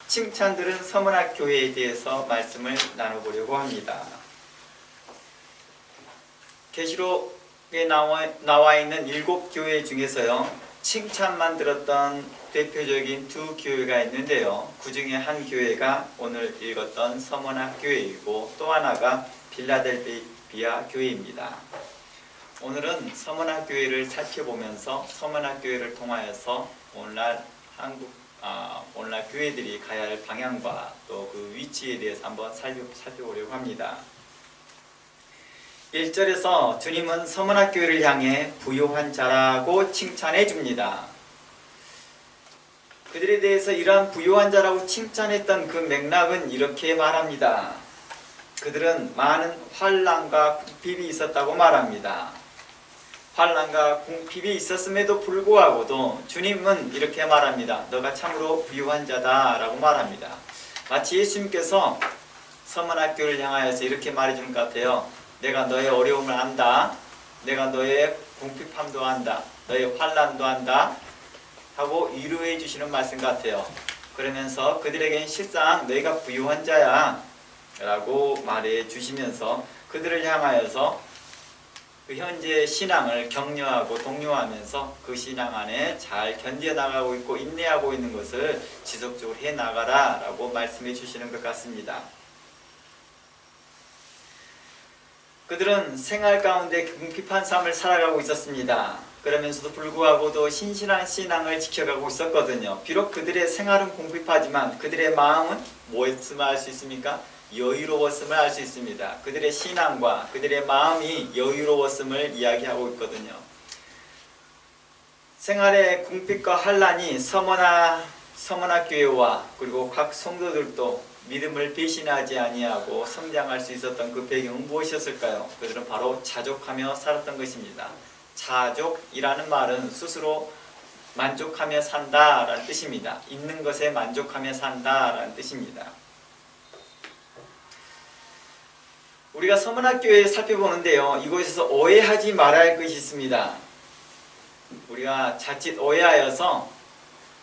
칭찬들은 서문학 교회에 대해서 말씀을 나눠보려고 합니다. 계시록에 나와 있는 7교회 중에서요, 칭찬만 들었던 대표적인 2교회가 있는데요. 그 중에 한 교회가 오늘 읽었던 서문학 교회이고 또 하나가 빌라델피아 교회입니다. 오늘은 서문학 교회를 살펴보면서 서문학 교회를 통하여서 오늘날 교회들이 가야 할 방향과 또 그 위치에 대해서 한번 살펴보려고 합니다. 1절에서 주님은 서문학 교회를 향해 부요한 자라고 칭찬해 줍니다. 그들에 대해서 이러한 부요한 자라고 칭찬했던 그 맥락은 이렇게 말합니다. 그들은 많은 환난과 궁핍이 있었다고 말합니다. 환난과 궁핍이 있었음에도 불구하고도 주님은 이렇게 말합니다. 너가 참으로 부유한 자다 라고 말합니다. 마치 예수님께서 서문학 교회를 향하여서 이렇게 말해주는 것 같아요. 내가 너의 어려움을 안다. 내가 너의 궁핍함도 안다. 너의 환난도 안다 하고 위로해 주시는 말씀 같아요. 그러면서 그들에겐 실상 너희가 부유한 자야 라고 말해 주시면서 그들을 향하여서 그 현재 신앙을 격려하고 독려하면서 그 신앙 안에 잘 견뎌나가고 있고 인내하고 있는 것을 지속적으로 해나가라 라고 말씀해 주시는 것 같습니다. 그들은 생활 가운데 궁핍한 삶을 살아가고 있었습니다. 그러면서도 불구하고도 신실한 신앙을 지켜가고 있었거든요. 비록 그들의 생활은 궁핍하지만 그들의 마음은 무엇을 알 수 있습니까? 여유로웠음을 알 수 있습니다. 그들의 신앙과 그들의 마음이 여유로웠음을 이야기하고 있거든요. 생활의 궁핍과 환난이 서문학 교회와 그리고 각 성도들도 믿음을 배신하지 아니하고 성장할 수 있었던 그 배경은 무엇이었을까요? 그들은 바로 자족하며 살았던 것입니다. 자족이라는 말은 스스로 만족하며 산다라는 뜻입니다. 있는 것에 만족하며 산다라는 뜻입니다. 우리가 서문학 교회에 살펴보는데요, 이곳에서 오해하지 말아야 할 것이 있습니다. 우리가 자칫 오해하여서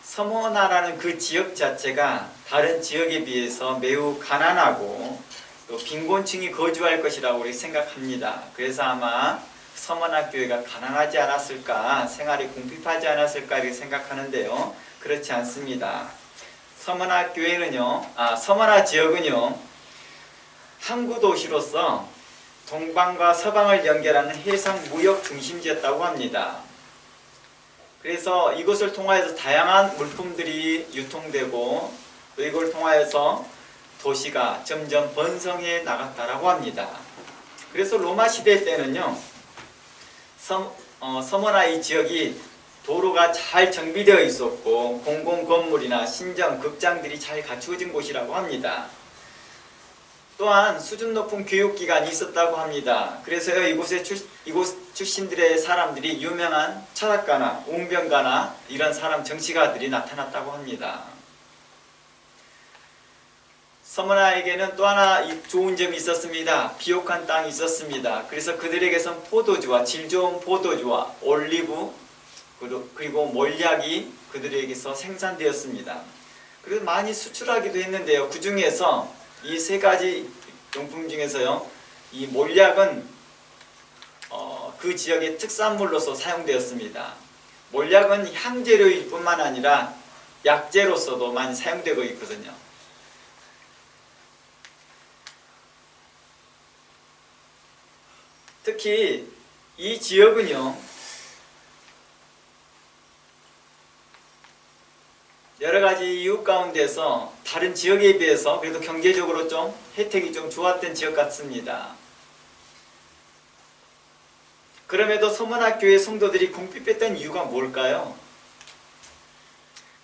서문화라는 그 지역 자체가 다른 지역에 비해서 매우 가난하고 또 빈곤층이 거주할 것이라고 우리 생각합니다. 그래서 아마 서문학 교회가 가난하지 않았을까, 생활이 궁핍하지 않았을까 이렇게 생각하는데요, 그렇지 않습니다. 서문학 지역은요, 항구 도시로서 동방과 서방을 연결하는 해상 무역 중심지였다고 합니다. 그래서 이곳을 통하여서 다양한 물품들이 유통되고 또 이걸 통하여서 도시가 점점 번성해 나갔다라고 합니다. 그래서 로마 시대 때는요, 서문화 이 지역이 도로가 잘 정비되어 있었고 공공 건물이나 신전, 극장들이 잘 갖추어진 곳이라고 합니다. 또한 수준 높은 교육기관이 있었다고 합니다. 그래서 이곳 출신들의 사람들이 유명한 철학가나 웅변가나 이런 정치가들이 나타났다고 합니다. 서문화에게는 또 하나 좋은 점이 있었습니다. 비옥한 땅이 있었습니다. 그래서 그들에게선 포도주와 질 좋은 포도주와 올리브 그리고 몰약이 그들에게서 생산되었습니다. 그래서 많이 수출하기도 했는데요. 그 중에서 이 세 가지 용품 중에서요, 이 몰약은 그 지역의 특산물로서 사용되었습니다. 몰약은 향재료일 뿐만 아니라 약재로서도 많이 사용되고 있거든요. 특히 이 지역은요, 여러가지 이유 가운데서 다른 지역에 비해서 그래도 경제적으로 좀 혜택이 좀 좋았던 지역 같습니다. 그럼에도 서문학 교회 성도들이 궁핍했던 이유가 뭘까요?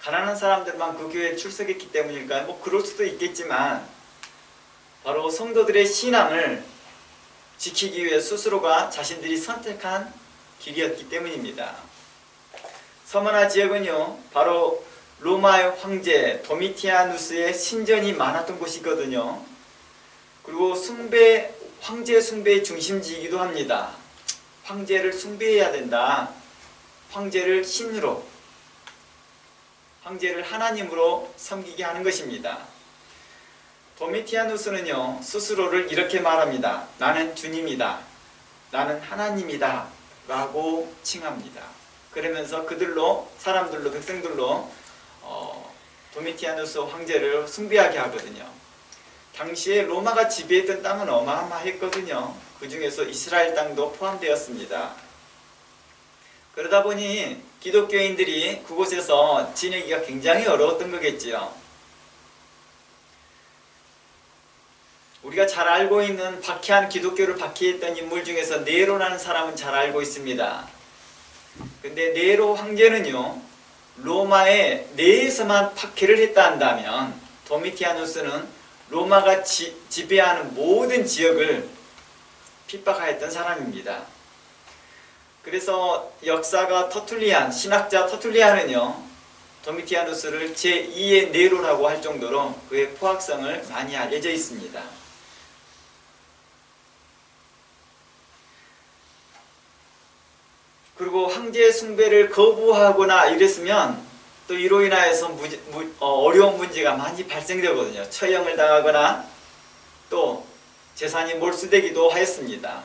가난한 사람들만 그 교회에 출석했기 때문일까요? 뭐 그럴 수도 있겠지만 바로 성도들의 신앙을 지키기 위해 스스로가 자신들이 선택한 길이었기 때문입니다. 서문화 지역은요, 바로 로마의 황제 도미티아누스의 신전이 많았던 곳이거든요. 그리고 황제 숭배의 중심지이기도 합니다. 황제를 숭배해야 된다. 황제를 신으로 황제를 하나님으로 섬기게 하는 것입니다. 도미티아누스는요, 스스로를 이렇게 말합니다. 나는 주님이다. 나는 하나님이다. 라고 칭합니다. 그러면서 사람들로, 백성들로 도미티아누스 황제를 숭배하게 하거든요. 당시에 로마가 지배했던 땅은 어마어마했거든요. 그 중에서 이스라엘 땅도 포함되었습니다. 그러다 보니 기독교인들이 그곳에서 지내기가 굉장히 어려웠던 거겠지요. 우리가 잘 알고 있는 박해한 기독교를 박해했던 인물 중에서 네로라는 사람은 잘 알고 있습니다. 근데 네로 황제는요, 로마의 내에서만 박해를 했다 한다면 도미티아누스는 로마가 지배하는 모든 지역을 핍박하였던 사람입니다. 그래서 역사가 신학자 터툴리안은요, 도미티아누스를 제2의 네로라고 할 정도로 그의 포악성을 많이 알려져 있습니다. 그리고 황제 숭배를 거부하거나 이랬으면 또 이로 인하여서 어려운 문제가 많이 발생되거든요. 처형을 당하거나 또 재산이 몰수되기도 하였습니다.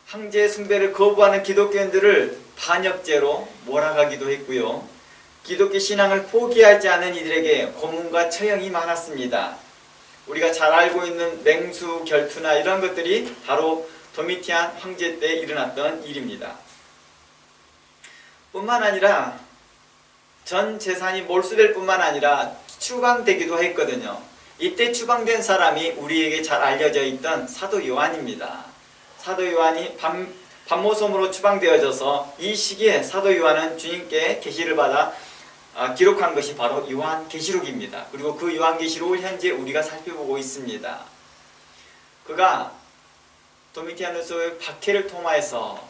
황제 숭배를 거부하는 기독교인들을 반역죄로 몰아가기도 했고요. 기독교 신앙을 포기하지 않은 이들에게 고문과 처형이 많았습니다. 우리가 잘 알고 있는 맹수 결투나 이런 것들이 바로 도미티안 황제 때 일어났던 일입니다. 뿐만 아니라 전 재산이 몰수될 뿐만 아니라 추방되기도 했거든요. 이때 추방된 사람이 우리에게 잘 알려져 있던 사도 요한입니다. 사도 요한이 밤모섬으로 추방되어져서 이 시기에 사도 요한은 주님께 계시를 받아 기록한 것이 바로 요한계시록입니다. 그리고 그 요한계시록을 현재 우리가 살펴보고 있습니다. 그가 도미티아누스의 박해를 통하여서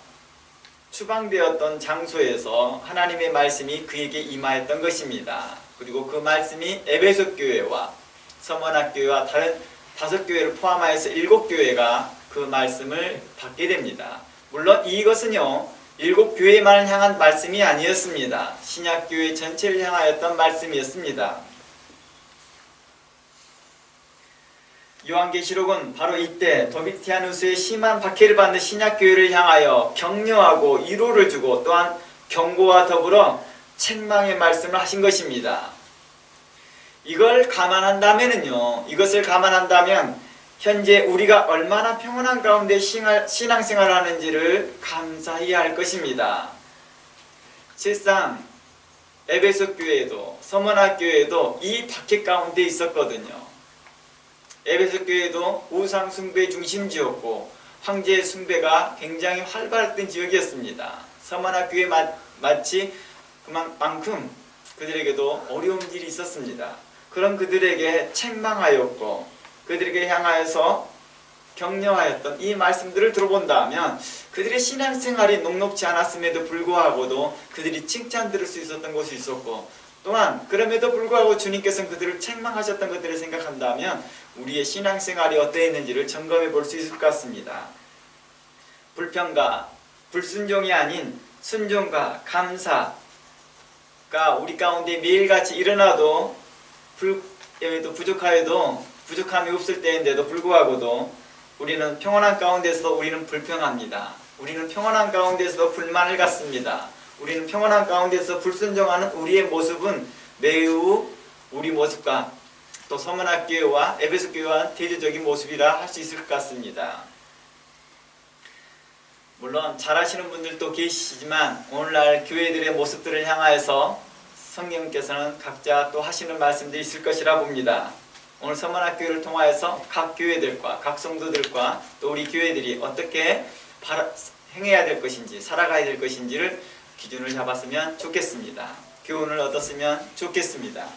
추방되었던 장소에서 하나님의 말씀이 그에게 임하였던 것입니다. 그리고 그 말씀이 에베소 교회와 서머나 교회와 다른 5교회를 포함하여서 7교회가 그 말씀을 받게 됩니다. 물론 이것은요, 7교회만을 향한 말씀이 아니었습니다. 신약교회 전체를 향하였던 말씀이었습니다. 요한계시록은 바로 이때 도미티아누스의 심한 박해를 받는 신약교회를 향하여 격려하고 위로를 주고 또한 경고와 더불어 책망의 말씀을 하신 것입니다. 이것을 감안한다면 현재 우리가 얼마나 평온한 가운데 신앙생활을 하는지를 감사히 할 것입니다. 실상 에베소 교회도 서머나 교회도 이 박해 가운데 있었거든요. 에베소 교회도 우상 숭배 중심지였고 황제 숭배가 굉장히 활발했던 지역이었습니다. 서머나 교회 마치 그만큼 그들에게도 어려운 일이 있었습니다. 그런 그들에게 책망하였고 그들에게 향하여서 격려하였던 이 말씀들을 들어본다면 그들의 신앙생활이 녹록지 않았음에도 불구하고도 그들이 칭찬 들을 수 있었던 것이 있었고 또한 그럼에도 불구하고 주님께서는 그들을 책망하셨던 것들을 생각한다면 우리의 신앙생활이 어떠했는지를 점검해 볼 수 있을 것 같습니다. 불평과 불순종이 아닌 순종과 감사가 우리 가운데 매일같이 일어나도 부족함이 없을 때인데도 불구하고도 우리는 평온한 가운데서 우리는 불평합니다. 우리는 평온한 가운데서 불만을 갖습니다. 우리는 평온한 가운데서 불순종하는 우리의 모습은 매우 우리 모습과 또 서머나 교회와 에베소 교회와 대조적인 모습이라 할 수 있을 것 같습니다. 물론 잘하시는 분들도 계시지만 오늘날 교회들의 모습들을 향하여서 성령께서는 각자 또 하시는 말씀들이 있을 것이라 봅니다. 오늘 서머나 교회를 통하여서 각 교회들과 각 성도들과 또 우리 교회들이 어떻게 행해야 될 것인지 살아가야 될 것인지를 기준을 잡았으면 좋겠습니다. 교훈을 얻었으면 좋겠습니다.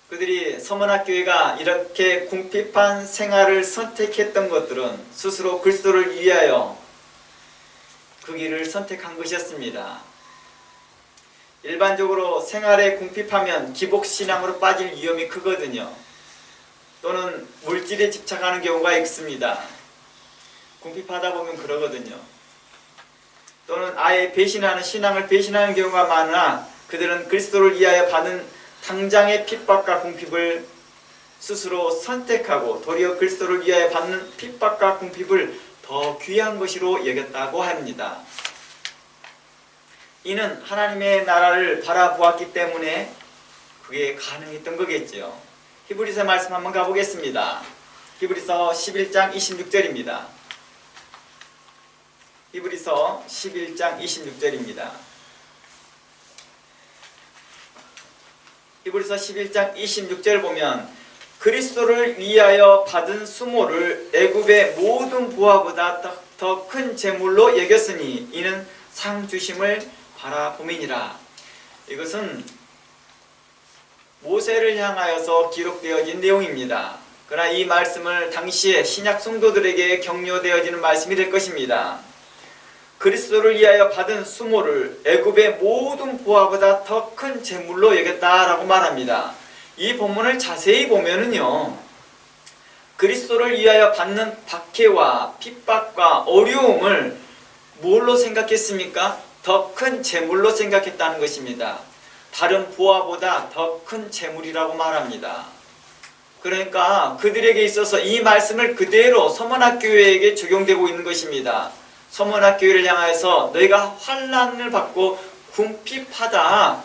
그들이 서머나 교회가 이렇게 궁핍한 생활을 선택했던 것들은 스스로 그리스도를 위하여 그 길을 선택한 것이었습니다. 일반적으로 생활에 궁핍하면 기복신앙으로 빠질 위험이 크거든요. 또는 물질에 집착하는 경우가 있습니다. 궁핍하다 보면 그러거든요. 또는 아예 배신하는 신앙을 배신하는 경우가 많으나 그들은 그리스도를 위하여 받은 당장의 핍박과 궁핍을 스스로 선택하고 도리어 그리스도를 위하여 받는 핍박과 궁핍을 더 귀한 것으로 여겼다고 합니다. 이는 하나님의 나라를 바라보았기 때문에 그게 가능했던 거겠죠. 히브리서 말씀 한번 가보겠습니다. 히브리서 11장 26절입니다. 히브리서 11장 26절입니다. 히브리서 11장 26절 보면 그리스도를 위하여 받은 수모를 애굽의 모든 부하보다 더 큰 재물로 여겼으니 이는 상 주심을 바라봄이니라. 이것은 모세를 향하여서 기록되어진 내용입니다. 그러나 이 말씀을 당시에 신약 성도들에게 격려되어지는 말씀이 될 것입니다. 그리스도를 위하여 받은 수모를 애굽의 모든 부하보다 더 큰 재물로 여겼다라고 말합니다. 이 본문을 자세히 보면은요, 그리스도를 위하여 받는 박해와 핍박과 어려움을 뭘로 생각했습니까? 더 큰 재물로 생각했다는 것입니다. 다른 부하보다 더 큰 재물이라고 말합니다. 그러니까 그들에게 있어서 이 말씀을 그대로 서문학교회에게 적용되고 있는 것입니다. 서문학교회를 향해서 너희가 환난을 받고 궁핍하다.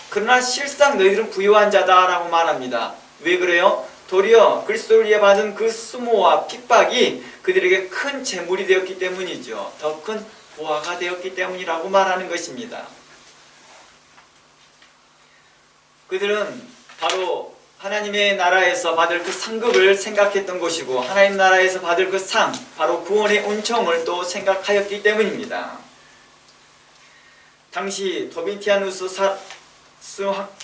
그러나 실상 너희들은 부유한 자다라고 말합니다. 왜 그래요? 도리어 그리스도를 위해 받은 그 수모와 핍박이 그들에게 큰 재물이 되었기 때문이죠. 더 큰 부하가 되었기 때문이라고 말하는 것입니다. 그들은 바로 하나님의 나라에서 받을 그 상급을 생각했던 것이고 하나님 나라에서 받을 그 상, 바로 구원의 은총을 또 생각하였기 때문입니다. 당시 도미티아누스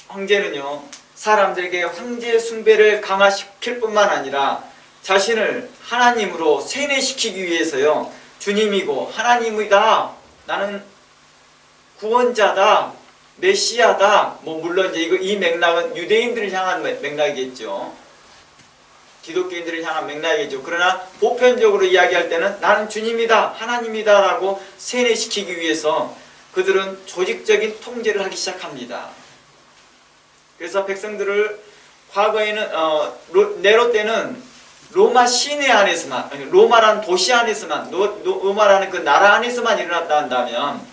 황제는요, 사람들에게 황제 숭배를 강화시킬 뿐만 아니라 자신을 하나님으로 세뇌시키기 위해서요, 주님이고 하나님이다, 나는 구원자다, 메시아다. 물론 이제 이 맥락은 유대인들을 향한 맥락이겠죠. 기독교인들을 향한 맥락이겠죠. 그러나 보편적으로 이야기할 때는 나는 주님이다, 하나님이다라고 세뇌시키기 위해서 그들은 조직적인 통제를 하기 시작합니다. 그래서 백성들을 과거에는 네로 때는 로마 시내 안에서만, 로마라는 도시 안에서만, 로마라는 그 나라 안에서만 일어났다 한다면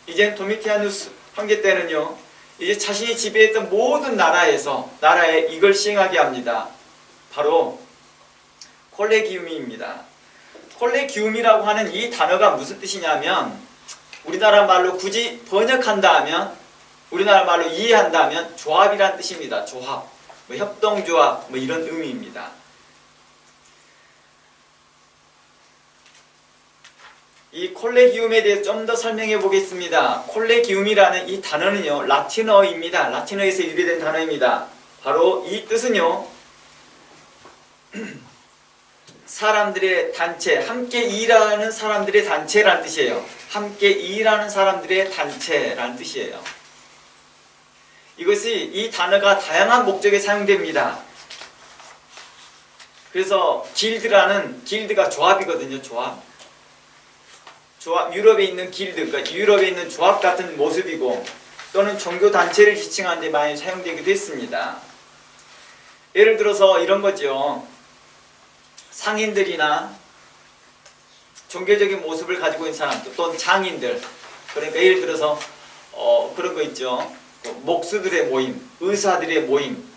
이젠 도미티아누스 황제 때는요, 이제 자신이 지배했던 모든 나라에 이걸 시행하게 합니다. 바로 콜레기움입니다. 콜레기움이라고 하는 이 단어가 무슨 뜻이냐면, 우리나라 말로 굳이 번역한다면, 우리나라 말로 이해한다면 조합이란 뜻입니다. 조합, 협동조합, 이런 의미입니다. 이 콜레기움에 대해 좀 더 설명해 보겠습니다. 콜레기움이라는 이 단어는요, 라틴어입니다. 라틴어에서 유래된 단어입니다. 바로 이 뜻은요, 사람들의 단체, 함께 일하는 사람들의 단체라는 뜻이에요. 함께 일하는 사람들의 단체라는 뜻이에요. 이것이, 이 단어가 다양한 목적에 사용됩니다. 그래서 길드가 조합이거든요. 조합, 유럽에 있는 길드, 그러니까 유럽에 있는 조합 같은 모습이고, 또는 종교단체를 지칭하는 데 많이 사용되기도 했습니다. 예를 들어서 이런 거죠. 상인들이나 종교적인 모습을 가지고 있는 사람들, 또는 장인들, 그러니까 예를 들어서 그런 거 있죠. 목수들의 모임, 의사들의 모임,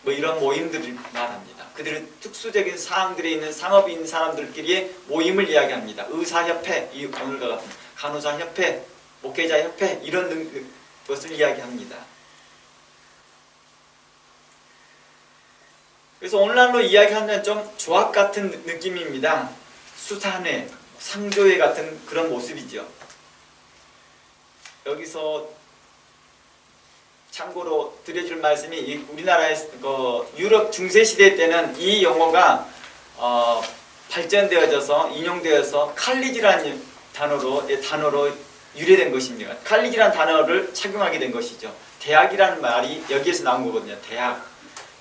이런 모임들을 말합니다. 그들은 특수적인 사항들에 있는 상업이 있는 사람들끼리의 모임을 이야기합니다. 의사협회, 오늘과 같은 간호사협회, 목회자협회, 이런 것을 이야기합니다. 그래서 오늘날로 이야기하면 좀 조합 같은 느낌입니다. 수사회, 상조회 같은 그런 모습이죠. 여기서 참고로 드려줄 말씀이, 우리나라의 유럽 중세시대 때는 이 용어가 발전되어져서 인용되어서 칼리지라는 단어로 유래된 것입니다. 칼리지라는 단어를 착용하게 된 것이죠. 대학이라는 말이 여기에서 나온 거거든요. 대학.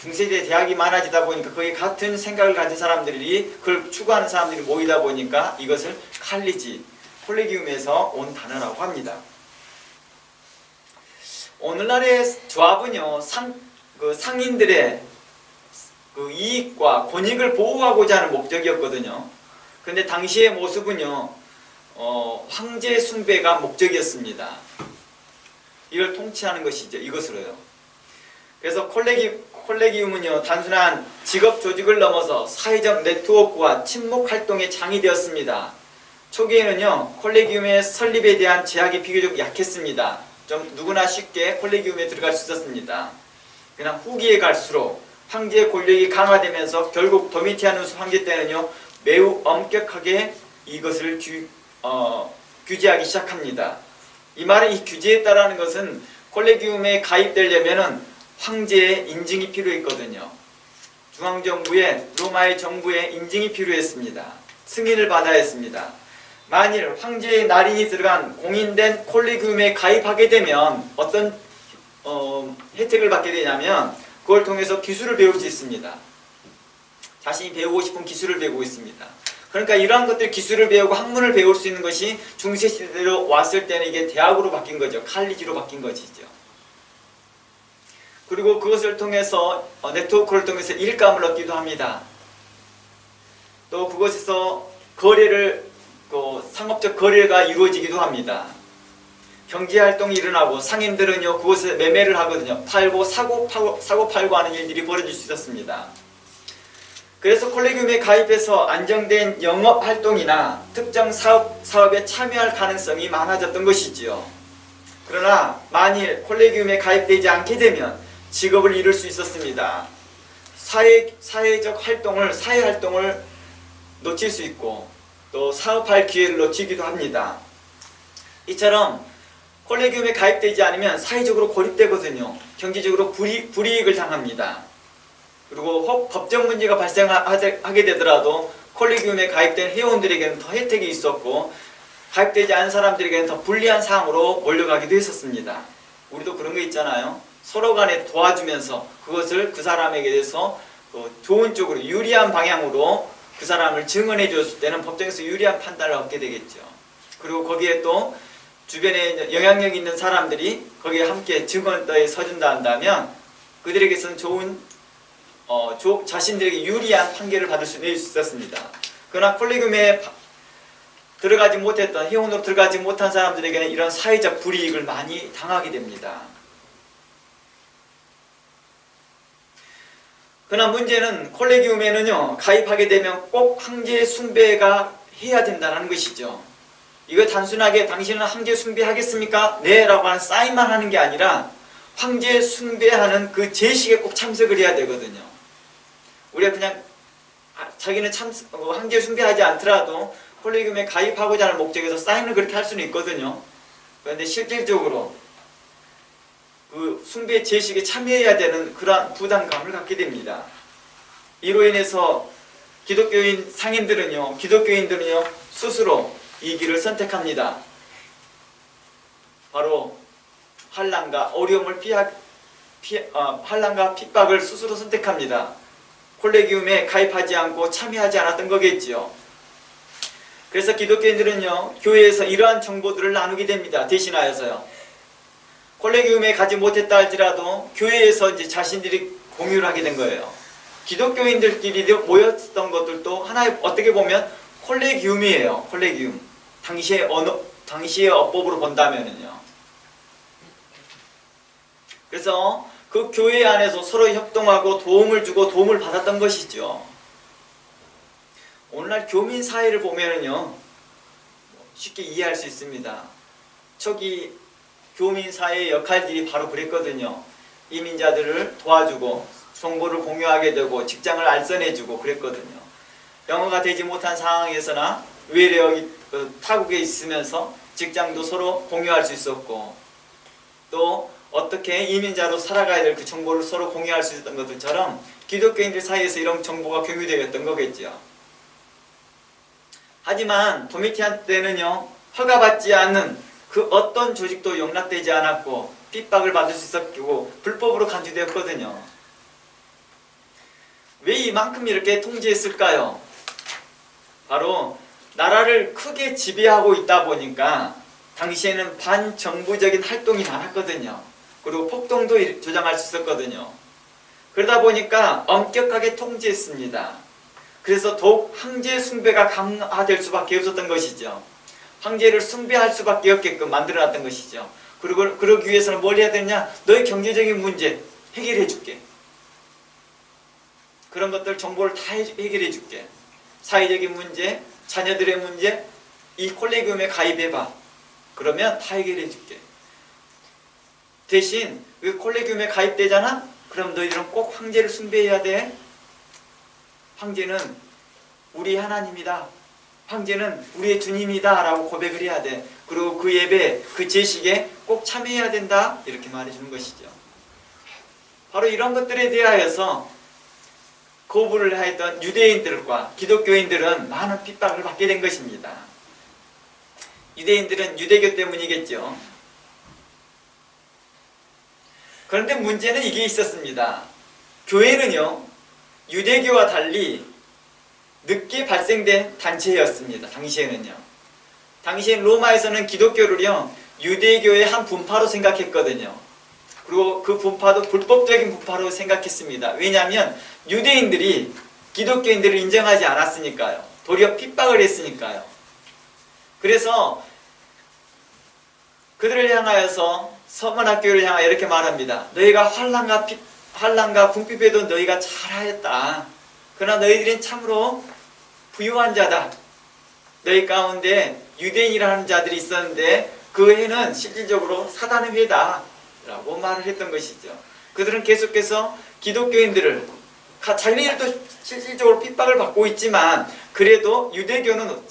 중세대 대학이 많아지다 보니까 거기 같은 생각을 가진 사람들이 그걸 추구하는 사람들이 모이다 보니까 이것을 칼리지, 콜레기움에서 온 단어라고 합니다. 오늘날의 조합은요, 상인들의 그 이익과 권익을 보호하고자 하는 목적이었거든요. 근데 당시의 모습은요, 황제 숭배가 목적이었습니다. 이걸 통치하는 것이죠. 이것으로요. 그래서 콜레기움은요, 단순한 직업 조직을 넘어서 사회적 네트워크와 친목 활동의 장이 되었습니다. 초기에는요, 콜레기움의 설립에 대한 제약이 비교적 약했습니다. 좀 누구나 쉽게 콜레기움에 들어갈 수 있었습니다. 그냥 후기에 갈수록 황제의 권력이 강화되면서 결국 도미티아누스 황제 때는요, 매우 엄격하게 이것을 규제하기 시작합니다. 이 말은 이 규제에 따르는 것은 콜레기움에 가입되려면은 황제의 인증이 필요했거든요. 중앙정부에, 로마의 정부의 인증이 필요했습니다. 승인을 받아야 했습니다. 만일 황제의 날인이 들어간 공인된 콜레기움에 가입하게 되면 어떤 혜택을 받게 되냐면 그걸 통해서 기술을 배울 수 있습니다. 자신이 배우고 싶은 기술을 배우고 있습니다. 그러니까 이러한 것들 기술을 배우고 학문을 배울 수 있는 것이 중세시대로 왔을 때는 이게 대학으로 바뀐 거죠. 칼리지로 바뀐 것이죠. 그리고 그것을 통해서 네트워크를 통해서 일감을 얻기도 합니다. 또 그것에서 상업적 거래가 이루어지기도 합니다. 경제활동이 일어나고 상인들은요, 그곳에 매매를 하거든요. 사고 팔고 하는 일들이 벌어질 수 있었습니다. 그래서 콜레기움에 가입해서 안정된 영업활동이나 특정 사업에 참여할 가능성이 많아졌던 것이지요. 그러나 만일 콜레기움에 가입되지 않게 되면 직업을 잃을 수 있었습니다. 사회적 활동을, 사회활동을 놓칠 수 있고 또 사업할 기회를 놓치기도 합니다. 이처럼 콜레기움에 가입되지 않으면 사회적으로 고립되거든요. 경제적으로 불이익을 당합니다. 그리고 혹 법적 문제가 발생하게 되더라도 콜레기움에 가입된 회원들에게는 더 혜택이 있었고 가입되지 않은 사람들에게는 더 불리한 상황으로 몰려가기도 했었습니다. 우리도 그런 거 있잖아요. 서로 간에 도와주면서 그것을 그 사람에게 대해서 좋은 쪽으로 유리한 방향으로 그 사람을 증언해 줬을 때는 법정에서 유리한 판단을 얻게 되겠죠. 그리고 거기에 또 주변에 영향력 있는 사람들이 거기에 함께 증언대에 서준다 한다면 그들에게서는 자신들에게 유리한 판결을 받을 수 있었습니다. 그러나 콜레기움에 들어가지 못했던, 회원으로 들어가지 못한 사람들에게는 이런 사회적 불이익을 많이 당하게 됩니다. 그러나 문제는 콜레기움에는요, 가입하게 되면 꼭 황제 숭배가 해야 된다는 것이죠. 이거 단순하게 당신은 황제 숭배하겠습니까? 네 라고 하는 사인만 하는 게 아니라 황제 숭배하는 그 제식에 꼭 참석을 해야 되거든요. 우리가 그냥 자기는 황제 숭배하지 않더라도 콜레기움에 가입하고자 하는 목적에서 사인을 그렇게 할 수는 있거든요. 그런데 실질적으로 그 숭배 제식에 참여해야 되는 그러한 부담감을 갖게 됩니다. 이로 인해서 기독교인들은요 스스로 이 길을 선택합니다. 바로 환난과 어려움을 환난과 핍박을 스스로 선택합니다. 콜레기움에 가입하지 않고 참여하지 않았던 거겠지요. 그래서 기독교인들은요, 교회에서 이러한 정보들을 나누게 됩니다. 대신하여서요. 콜레기움에 가지 못했다 할지라도 교회에서 이제 자신들이 공유를 하게 된 거예요. 기독교인들끼리 모였던 것들도 하나의 어떻게 보면 콜레기움이에요. 콜레기움. 당시의 어법으로 본다면은요. 그래서 그 교회 안에서 서로 협동하고 도움을 주고 도움을 받았던 것이죠. 오늘날 교민 사회를 보면은요, 쉽게 이해할 수 있습니다. 초기 교민 사회의 역할들이 바로 그랬거든요. 이민자들을 도와주고 정보를 공유하게 되고 직장을 알선해주고 그랬거든요. 영어가 되지 못한 상황에서나 외래 타국에 있으면서 직장도 서로 공유할 수 있었고 또 어떻게 이민자로 살아가야 될 그 정보를 서로 공유할 수 있었던 것들처럼 기독교인들 사이에서 이런 정보가 공유되었던 거겠죠. 하지만 도미티안 때는요, 허가받지 않는 그 어떤 조직도 용납되지 않았고 핍박을 받을 수 있었고 불법으로 간주되었거든요. 왜 이만큼 이렇게 통제했을까요? 바로 나라를 크게 지배하고 있다 보니까 당시에는 반정부적인 활동이 많았거든요. 그리고 폭동도 조장할 수 있었거든요. 그러다 보니까 엄격하게 통제했습니다. 그래서 더욱 황제 숭배가 강화될 수밖에 없었던 것이죠. 황제를 숭배할 수밖에 없게끔 만들어놨던 것이죠. 그리고 그러기 위해서는 뭘 해야 되냐? 너의 경제적인 문제 해결해 줄게. 그런 것들 정보를 다 해결해 줄게. 사회적인 문제, 자녀들의 문제, 이 콜레기움에 가입해봐. 그러면 다 해결해 줄게. 대신 그 콜레기움에 가입되잖아? 그럼 너희들은 꼭 황제를 숭배해야 돼. 황제는 우리 하나님이다. 황제는 우리의 주님이다 라고 고백을 해야 돼. 그리고 그 예배, 그 제식에 꼭 참여해야 된다. 이렇게 말해주는 것이죠. 바로 이런 것들에 대하여서 거부를 하였던 유대인들과 기독교인들은 많은 핍박을 받게 된 것입니다. 유대인들은 유대교 때문이겠죠. 그런데 문제는 이게 있었습니다. 교회는요, 유대교와 달리 늦게 발생된 단체였습니다. 당시에는요. 당시엔 로마에서는 기독교를요, 유대교의 한 분파로 생각했거든요. 그리고 그 분파도 불법적인 분파로 생각했습니다. 왜냐하면 유대인들이 기독교인들을 인정하지 않았으니까요. 도리어 핍박을 했으니까요. 그래서 그들을 향하여서 서문학교를 향하여 이렇게 말합니다. 너희가 환난과 궁핍에도 너희가 잘하였다. 그러나 너희들은 참으로 부유한 자다. 너희 가운데 유대인이라는 자들이 있었는데 그 해는 실질적으로 사단의 해다 라고 말을 했던 것이죠. 그들은 계속해서 기독교인들을 자기네들도 실질적으로 핍박을 받고 있지만 그래도 유대교는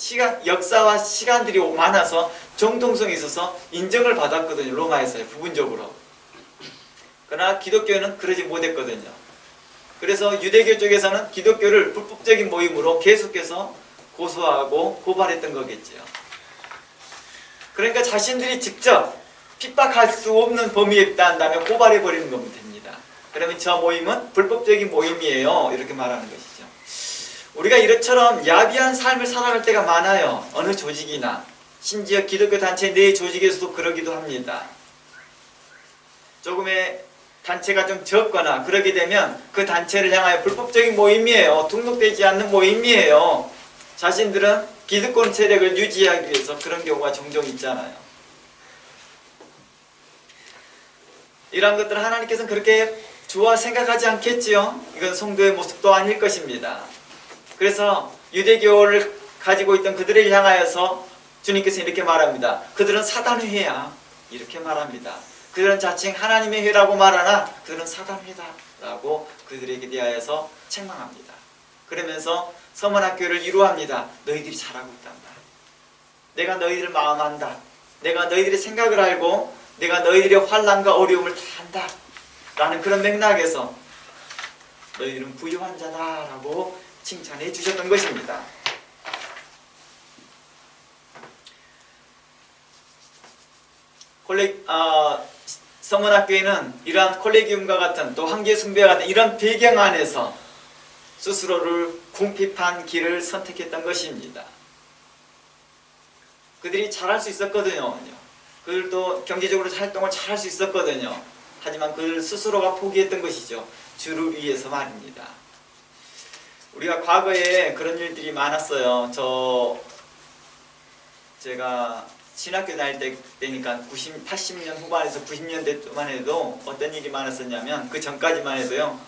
역사와 시간들이 많아서 정통성이 있어서 인정을 받았거든요. 로마에서요. 부분적으로. 그러나 기독교는 그러지 못했거든요. 그래서 유대교 쪽에서는 기독교를 불법적인 모임으로 계속해서 고소하고 고발했던 거겠죠. 그러니까 자신들이 직접 핍박할 수 없는 범위에 있다면 고발해버리는 겁니다. 그러면 저 모임은 불법적인 모임이에요. 이렇게 말하는 것이죠. 우리가 이렇처럼 야비한 삶을 살아갈 때가 많아요. 어느 조직이나 심지어 기독교 단체 내 조직에서도 그러기도 합니다. 조금의 단체가 좀 적거나 그러게 되면 그 단체를 향하여 불법적인 모임이에요. 등록되지 않는 모임이에요. 자신들은 기득권 세력을 유지하기 위해서 그런 경우가 종종 있잖아요. 이러한 것들을 하나님께서는 그렇게 좋아 생각하지 않겠지요. 이건 성도의 모습도 아닐 것입니다. 그래서 유대교를 가지고 있던 그들을 향하여서 주님께서 이렇게 말합니다. 그들은 사단의 회야. 이렇게 말합니다. 그들은 자칭 하나님의 회라고 말하나 그들은 사단의 회다 라고 그들에게 대하여서 책망합니다. 그러면서 서문학교를 위로합니다. 너희들이 잘하고 있단다. 내가 너희들 마음 안다. 내가 너희들의 생각을 알고 내가 너희들의 환난과 어려움을 다 안다 라는 그런 맥락에서 너희들은 부유한 자다 라고 칭찬해 주셨던 것입니다. 서문학교에는 이러한 콜레기움과 같은 또 황제 숭배와 같은 이런 배경 안에서 스스로를 궁핍한 길을 선택했던 것입니다. 그들이 잘할 수 있었거든요. 그들도 경제적으로 활동을 잘할 수 있었거든요. 하지만 그들 스스로가 포기했던 것이죠. 주를 위해서 말입니다. 우리가 과거에 그런 일들이 많았어요. 제가 신학교 다닐 때니까 80년 후반에서 90년대만 해도 어떤 일이 많았었냐면 그 전까지만 해도요.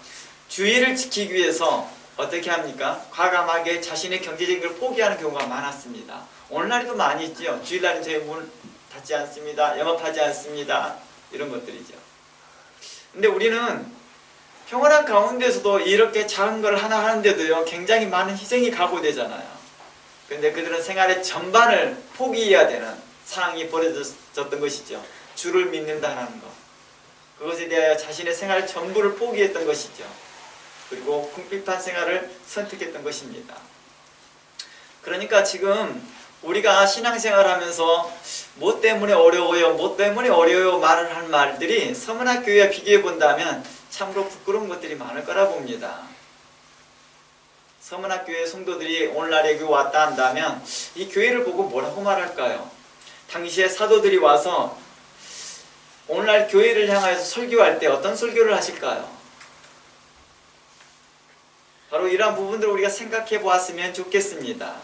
주의를 지키기 위해서 어떻게 합니까? 과감하게 자신의 경제적인 걸 포기하는 경우가 많았습니다. 오늘날에도 많이 있죠. 주일날은 저희 문 닫지 않습니다. 영업하지 않습니다. 이런 것들이죠. 근데 우리는 평온한 가운데서도 이렇게 작은 걸 하나 하는데도요, 굉장히 많은 희생이 각오되잖아요. 근데 그들은 생활의 전반을 포기해야 되는 상황이 벌어졌던 것이죠. 주를 믿는다는 것. 그것에 대하여 자신의 생활 전부를 포기했던 것이죠. 그리고 궁핍한 생활을 선택했던 것입니다. 그러니까 지금 우리가 신앙생활하면서 뭐 때문에 어려워요, 뭐 때문에 어려워요 말을 하는 말들이 서문학교회와 비교해 본다면 참으로 부끄러운 것들이 많을 거라 봅니다. 서문학교회 성도들이 오늘날 여기 왔다 한다면 이 교회를 보고 뭐라고 말할까요? 당시에 사도들이 와서 오늘날 교회를 향하여서 설교할 때 어떤 설교를 하실까요? 바로 이러한 부분들을 우리가 생각해 보았으면 좋겠습니다.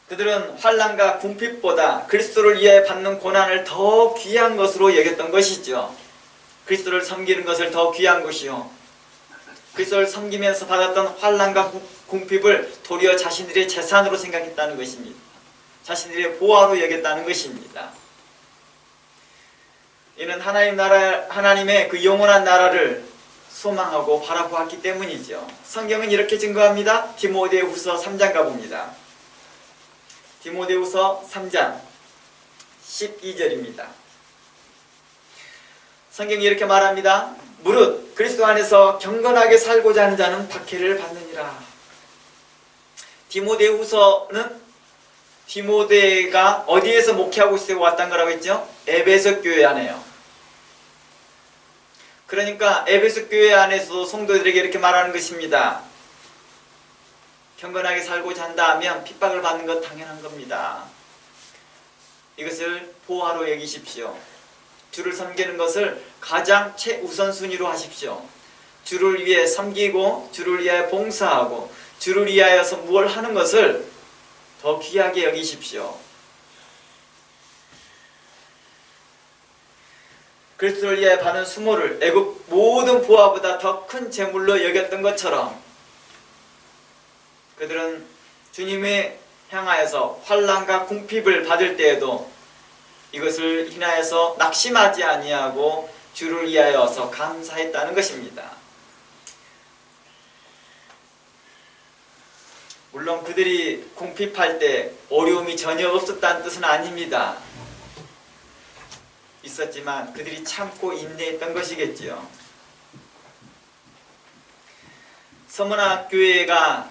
그들은 환난과 궁핍보다 그리스도를 위해 받는 고난을 더 귀한 것으로 여겼던 것이죠. 그리스도를 섬기는 것을 더 귀한 것이요, 그리스도를 섬기면서 받았던 환난과 궁핍을 도리어 자신들의 재산으로 생각했다는 것입니다. 자신들의 보화로 여겼다는 것입니다. 이는 하나님의 그 영원한 나라를 소망하고 바라보았기 때문이죠. 성경은 이렇게 증거합니다. 디모데후서 3장 가봅니다. 디모데후서 3장 12절입니다. 성경이 이렇게 말합니다. 무릇 그리스도 안에서 경건하게 살고자 하는 자는 박해를 받느니라. 디모데후서는 디모데가 어디에서 목회하고 있을 때 왔단 거라고 했죠? 에베소 교회 안에요. 그러니까 에베소 교회 안에서도 성도들에게 이렇게 말하는 것입니다. 경건하게 살고자 한다 하면 핍박을 받는 것 당연한 겁니다. 이것을 보화로 여기십시오. 주를 섬기는 것을 가장 최우선순위로 하십시오. 주를 위해 섬기고 주를 위하여 봉사하고 주를 위하여서 무엇을 하는 것을 더 귀하게 여기십시오. 그리스도를 위하여 받은 수모를 애굽 모든 보화보다 더 큰 재물로 여겼던 것처럼 그들은 주님의 향하여서 환난과 궁핍을 받을 때에도 이것을 인하여서 낙심하지 아니하고 주를 위하여서 감사했다는 것입니다. 물론 그들이 궁핍할 때 어려움이 전혀 없었다는 뜻은 아닙니다. 있었지만 그들이 참고 인내했던 것이겠지요. 서문학교회가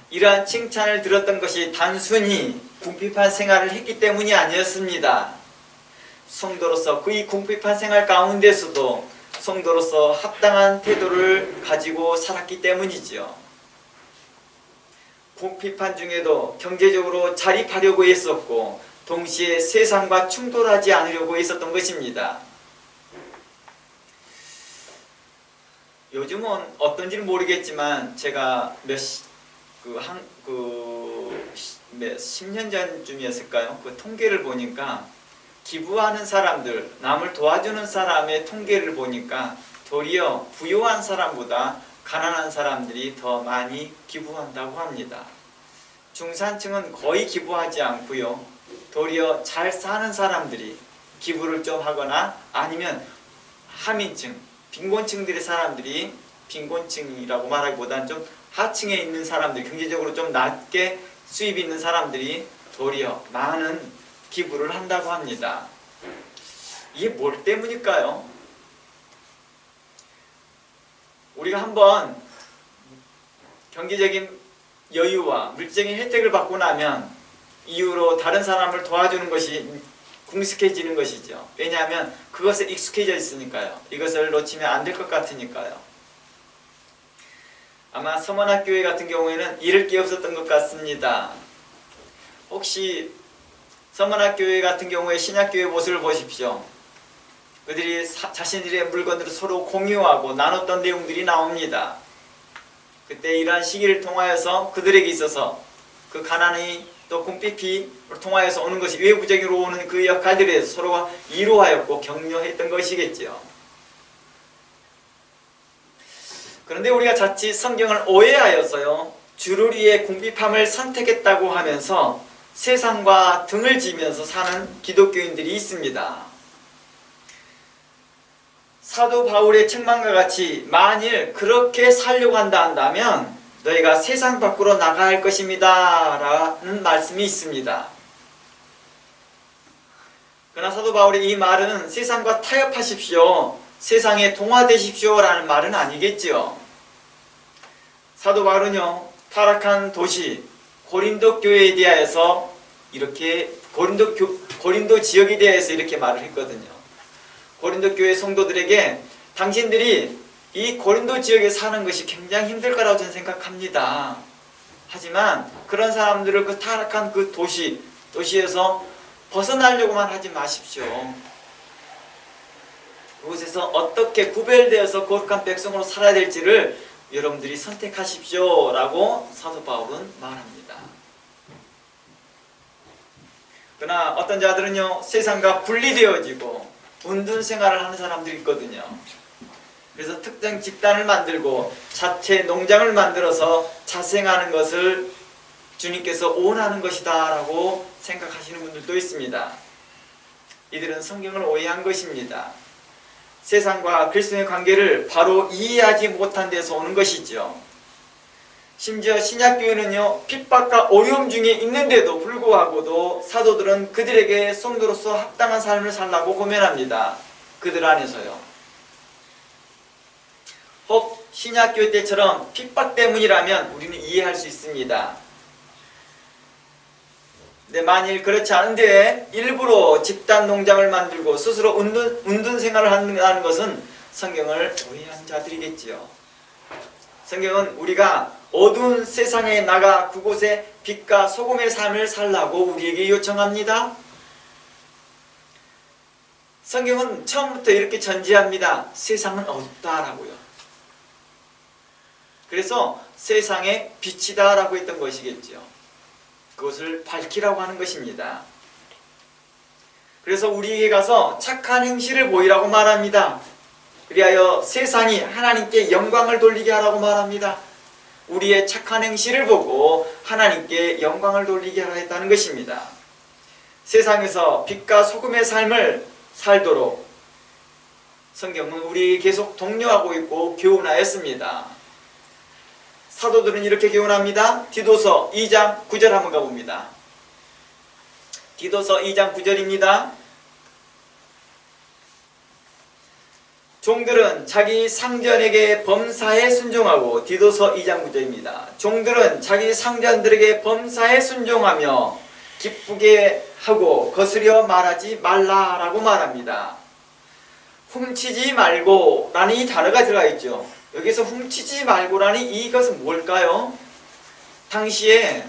이러한 칭찬을 들었던 것이 단순히 궁핍한 생활을 했기 때문이 아니었습니다. 성도로서 그 이 궁핍한 생활 가운데서도 성도로서 합당한 태도를 가지고 살았기 때문이지요. 궁핍한 중에도 경제적으로 자립하려고 했었고 동시에 세상과 충돌하지 않으려고 했었던 것입니다. 요즘은 어떤지는 모르겠지만 제가 10년 전쯤이었을까요? 그 통계를 보니까 기부하는 사람들, 남을 도와주는 사람의 통계를 보니까 도리어 부유한 사람보다 가난한 사람들이 더 많이 기부한다고 합니다. 중산층은 거의 기부하지 않고요. 도리어 잘 사는 사람들이 기부를 좀 하거나 아니면 하민층, 빈곤층들의 사람들이 빈곤층이라고 말하기보다는 좀 하층에 있는 사람들, 경제적으로 좀 낮게 수입이 있는 사람들이 도리어 많은 기부를 한다고 합니다. 이게 뭘 때문일까요? 우리가 한번 경제적인 여유와 물질적인 혜택을 받고 나면 이후로 다른 사람을 도와주는 것이 궁숙해지는 것이죠. 왜냐하면 그것에 익숙해져 있으니까요. 이것을 놓치면 안 될 것 같으니까요. 아마 서문학교회 같은 경우에는 잃을 게 없었던 것 같습니다. 혹시 서문학교회 같은 경우에 신약교회 모습을 보십시오. 그들이 자신들의 물건들을 서로 공유하고 나눴던 내용들이 나옵니다. 그때 이러한 시기를 통하여서 그들에게 있어서 그 가난이 또 궁핍이 통하여서 오는 것이 외부적으로 오는 그 역할들에 대해서 서로가 이루하였고 격려했던 것이겠죠. 그런데 우리가 자칫 성경을 오해하여서요, 주를 위해 궁핍함을 선택했다고 하면서 세상과 등을 지면서 사는 기독교인들이 있습니다. 사도 바울의 책망과 같이 만일 그렇게 살려고 한다면 너희가 세상 밖으로 나가야 할 것입니다 라는 말씀이 있습니다. 그러나 사도 바울의 이 말은 세상과 타협하십시오, 세상에 동화되십시오 라는 말은 아니겠지요. 사도 바울은요, 타락한 도시 고린도 교회에 대하여서 이렇게 고린도 지역에 대해서 이렇게 말을 했거든요. 고린도 교회 성도들에게 당신들이 이 고린도 지역에 사는 것이 굉장히 힘들 거라고 저는 생각합니다. 하지만 그런 사람들을 그 타락한 그 도시에서 벗어나려고만 하지 마십시오. 그곳에서 어떻게 구별되어서 거룩한 백성으로 살아야 될지를 여러분들이 선택하십시오 라고 사도 바울은 말합니다. 그러나 어떤 자들은요, 세상과 분리되어지고 운둔 생활을 하는 사람들이 있거든요. 그래서 특정 집단을 만들고 자체 농장을 만들어서 자생하는 것을 주님께서 원하는 것이다 라고 생각하시는 분들도 있습니다. 이들은 성경을 오해한 것입니다. 세상과 그리스도의 관계를 바로 이해하지 못한 데서 오는 것이죠. 심지어 신약교회는요, 핍박과 어려움 중에 있는데도 불구하고도 사도들은 그들에게 성도로서 합당한 삶을 살라고 고면합니다. 그들 안에서요. 혹 신약교회 때처럼 핍박 때문이라면 우리는 이해할 수 있습니다. 근데 만일 그렇지 않은데 일부러 집단 농장을 만들고 스스로 운둔 생활을 한다는 것은 성경을 오해한 자들이겠지요. 성경은 우리가 어두운 세상에 나가 그곳에 빛과 소금의 삶을 살라고 우리에게 요청합니다. 성경은 처음부터 이렇게 전제합니다. 세상은 어둡다라고요. 그래서 세상의 빛이다 라고 했던 것이겠죠. 그것을 밝히라고 하는 것입니다. 그래서 우리에게 가서 착한 행실을 보이라고 말합니다. 그리하여 세상이 하나님께 영광을 돌리게 하라고 말합니다. 우리의 착한 행실을 보고 하나님께 영광을 돌리게 하라 했다는 것입니다. 세상에서 빛과 소금의 삶을 살도록 성경은 우리에게 계속 독려하고 있고 교훈하였습니다. 사도들은 이렇게 교훈합니다. 디도서 2장 9절 한번 가봅니다. 디도서 2장 9절입니다. 종들은 자기 상전에게 범사에 순종하고, 디도서 2장 9절입니다. 종들은 자기 상전들에게 범사에 순종하며 기쁘게 하고 거스려 말하지 말라라고 말합니다. 훔치지 말고 라는 이 단어가 들어가 있죠. 여기서 훔치지 말고라는 이것은 뭘까요? 당시에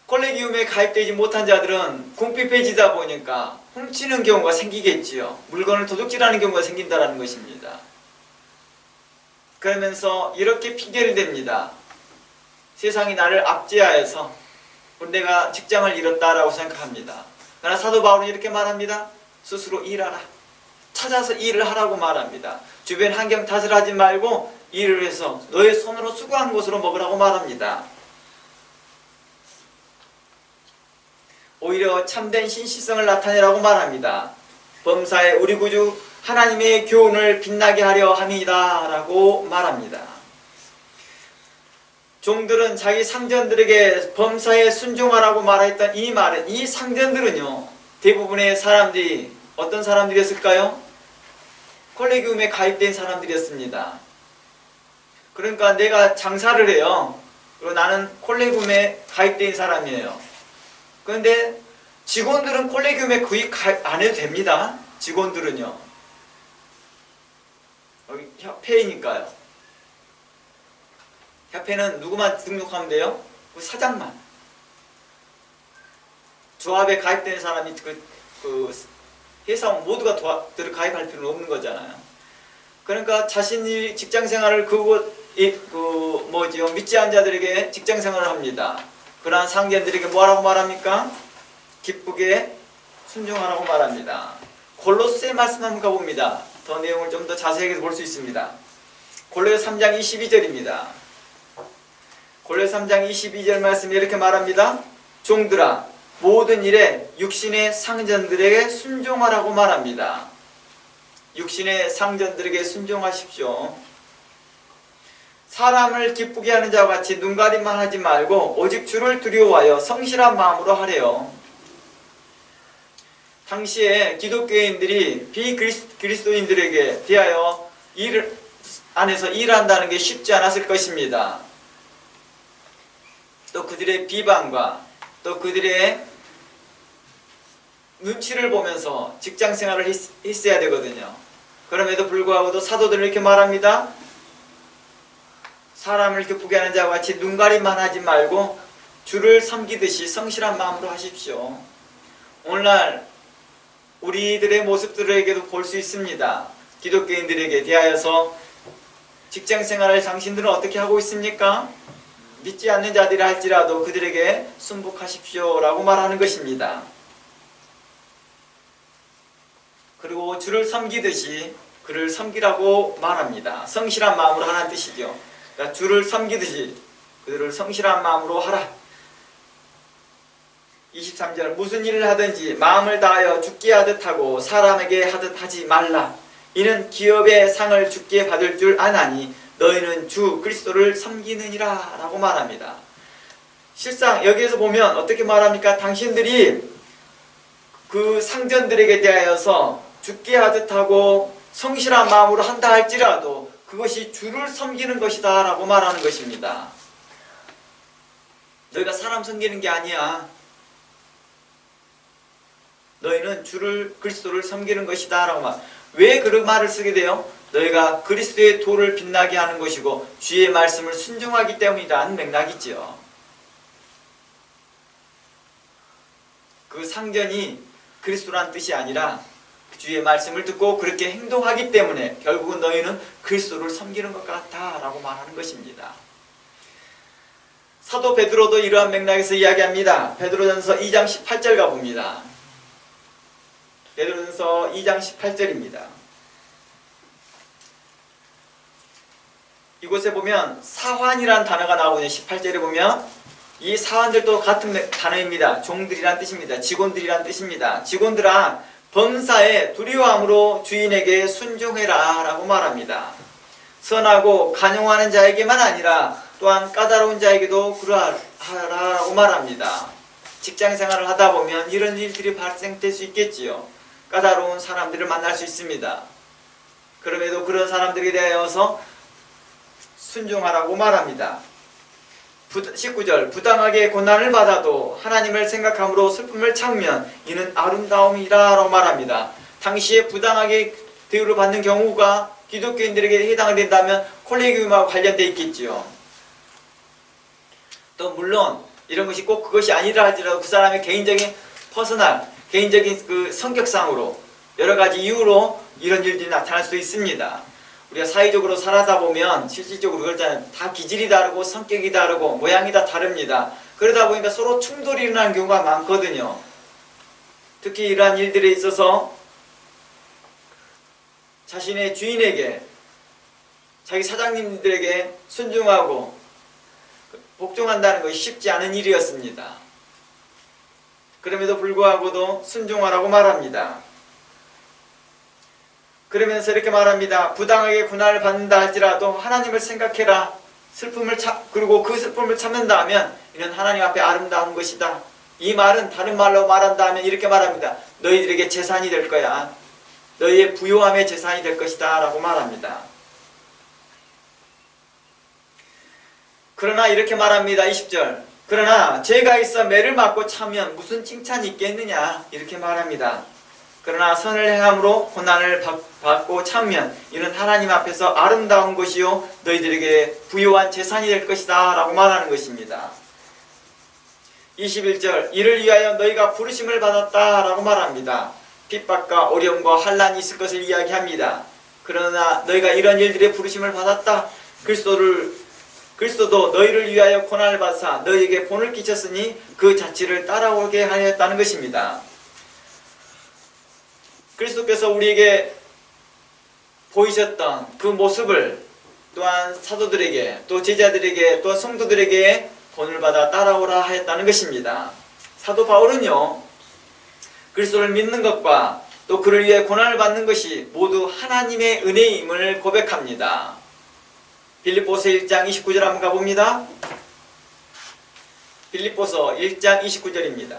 콜레기움에 가입되지 못한 자들은 궁핍해지다 보니까 훔치는 경우가 생기겠지요. 물건을 도둑질하는 경우가 생긴다는 것입니다. 그러면서 이렇게 핑계를 댑니다. 세상이 나를 압제하여서 내가 직장을 잃었다라고 생각합니다. 그러나 사도 바울은 이렇게 말합니다. 스스로 일하라. 찾아서 일을 하라고 말합니다. 주변 환경 탓을 하지 말고 일을 해서 너의 손으로 수고한 것으로 먹으라고 말합니다. 오히려 참된 신실성을 나타내라고 말합니다. 범사에 우리 구주 하나님의 교훈을 빛나게 하려 함이다 라고 말합니다. 종들은 자기 상전들에게 범사에 순종하라고 말했던 이 말은, 이 상전들은요, 대부분의 사람들이 어떤 사람들이었을까요? 콜레기움에 가입된 사람들이었습니다. 그러니까 내가 장사를 해요. 그리고 나는 콜레기움에 가입된 사람이에요. 그런데 직원들은 콜레기움에 거의 가입 안 해도 됩니다. 직원들은요. 여기 협회이니까요. 협회는 누구만 등록하면 돼요? 그 사장만. 조합에 가입된 사람이 그 회사원 모두가 가입할 필요는 없는 거잖아요. 그러니까 자신이 직장생활을 믿지 않은 자들에게 직장생활을 합니다. 그러한 상견들에게 뭐라고 말합니까? 기쁘게 순종하라고 말합니다. 골로새 말씀 한번 가봅니다. 더 내용을 좀 더 자세하게 볼 수 있습니다. 골로새 3장 22절입니다. 골로새 3장 22절 말씀이 이렇게 말합니다. 종들아, 모든 일에 육신의 상전들에게 순종하라고 말합니다. 육신의 상전들에게 순종하십시오. 사람을 기쁘게 하는 자와 같이 눈가림만 하지 말고 오직 주를 두려워하여 성실한 마음으로 하래요. 당시에 기독교인들이 비그리스도인들에게 대하여 일 안에서 일한다는 게 쉽지 않았을 것입니다. 또 그들의 비방과 또 그들의 눈치를 보면서 직장 생활을 했어야 되거든요. 그럼에도 불구하고도 사도들은 이렇게 말합니다. 사람을 이렇게 보게 하는 자와 같이 눈가림만 하지 말고 주를 섬기듯이 성실한 마음으로 하십시오. 오늘날 우리들의 모습들에게도 볼 수 있습니다. 기독교인들에게 대하여서 직장생활을 당신들은 어떻게 하고 있습니까? 믿지 않는 자들이 할지라도 그들에게 순복하십시오 라고 말하는 것입니다. 그리고 주를 섬기듯이 그를 섬기라고 말합니다. 성실한 마음으로 하라는 뜻이죠. 그러니까 주를 섬기듯이 그들을 성실한 마음으로 하라. 23절 무슨 일을 하든지 마음을 다하여 죽게 하듯 하고 사람에게 하듯 하지 말라. 이는 기업의 상을 죽게 받을 줄 아나니 너희는 주 그리스도를 섬기느니라 라고 말합니다. 실상 여기에서 보면 어떻게 말합니까? 당신들이 그 상전들에게 대하여서 죽게 하듯 하고 성실한 마음으로 한다 할지라도 그것이 주를 섬기는 것이다 라고 말하는 것입니다. 너희가 사람 섬기는 게 아니야. 너희는 주를 그리스도를 섬기는 것이다 라고 말. 왜 그런 말을 쓰게 돼요? 너희가 그리스도의 도를 빛나게 하는 것이고 주의 말씀을 순종하기 때문이라는 맥락이지요. 그 상전이 그리스도란 뜻이 아니라 주의 말씀을 듣고 그렇게 행동하기 때문에 결국은 너희는 그리스도를 섬기는 것 같다 라고 말하는 것입니다. 사도 베드로도 이러한 맥락에서 이야기합니다. 베드로전서 2장 18절 가봅니다. 베드로전서 2장 18절입니다. 이곳에 보면 사환이라는 단어가 나오거든요. 18절에 보면 이 사환들도 같은 단어입니다. 종들이란 뜻입니다. 직원들이란 뜻입니다. 직원들아 범사에 두려움으로 주인에게 순종해라 라고 말합니다. 선하고 간용하는 자에게만 아니라 또한 까다로운 자에게도 그러하라고 말합니다. 직장생활을 하다 보면 이런 일들이 발생될 수 있겠지요. 까다로운 사람들을 만날 수 있습니다. 그럼에도 그런 사람들에 대하여서 순종하라고 말합니다. 19절 부당하게 고난을 받아도 하나님을 생각함으로 슬픔을 참으면 이는 아름다움이라 라고 말합니다. 당시에 부당하게 대우를 받는 경우가 기독교인들에게 해당이 된다면 콜레기움하고 관련되어 있겠지요. 또 물론 이런 것이 꼭 그것이 아니라 할지라도 그 사람의 개인적인 개인적인 그 성격상으로 여러 가지 이유로 이런 일들이 나타날 수도 있습니다. 우리가 사회적으로 살아다 보면 실질적으로 그렇잖아요. 다 기질이 다르고 성격이 다르고 모양이 다 다릅니다. 그러다 보니까 서로 충돌이 일어나는 경우가 많거든요. 특히 이러한 일들에 있어서 자신의 주인에게 자기 사장님들에게 순종하고 복종한다는 것이 쉽지 않은 일이었습니다. 그럼에도 불구하고도 순종하라고 말합니다. 그러면서 이렇게 말합니다. 부당하게 고난을 받는다 할지라도 하나님을 생각해라. 그리고 그 슬픔을 참는다 하면 이는 하나님 앞에 아름다운 것이다. 이 말은 다른 말로 말한다 하면 이렇게 말합니다. 너희들에게 재산이 될 거야. 너희의 부요함의 재산이 될 것이다 라고 말합니다. 그러나 이렇게 말합니다. 20절 그러나 죄가 있어 매를 맞고 참으면 무슨 칭찬이 있겠느냐 이렇게 말합니다. 그러나 선을 행함으로 고난을 받고 참으면 이는 하나님 앞에서 아름다운 것이요 너희들에게 부요한 재산이 될 것이다 라고 말하는 것입니다. 21절 이를 위하여 너희가 부르심을 받았다 라고 말합니다. 핍박과 어려움과 환난이 있을 것을 이야기합니다. 그러나 너희가 이런 일들의 부르심을 받았다. 그리스도도 너희를 위하여 고난을 받사 너희에게 본을 끼쳤으니 그 자취를 따라오게 하였다는 것입니다. 그리스도께서 우리에게 보이셨던 그 모습을 또한 사도들에게 또 제자들에게 또 성도들에게 본을 받아 따라오라 하였다는 것입니다. 사도 바울은요 그리스도를 믿는 것과 또 그를 위해 고난을 받는 것이 모두 하나님의 은혜임을 고백합니다. 빌립보서 1장 29절 한번 가봅니다. 빌립보서 1장 29절입니다.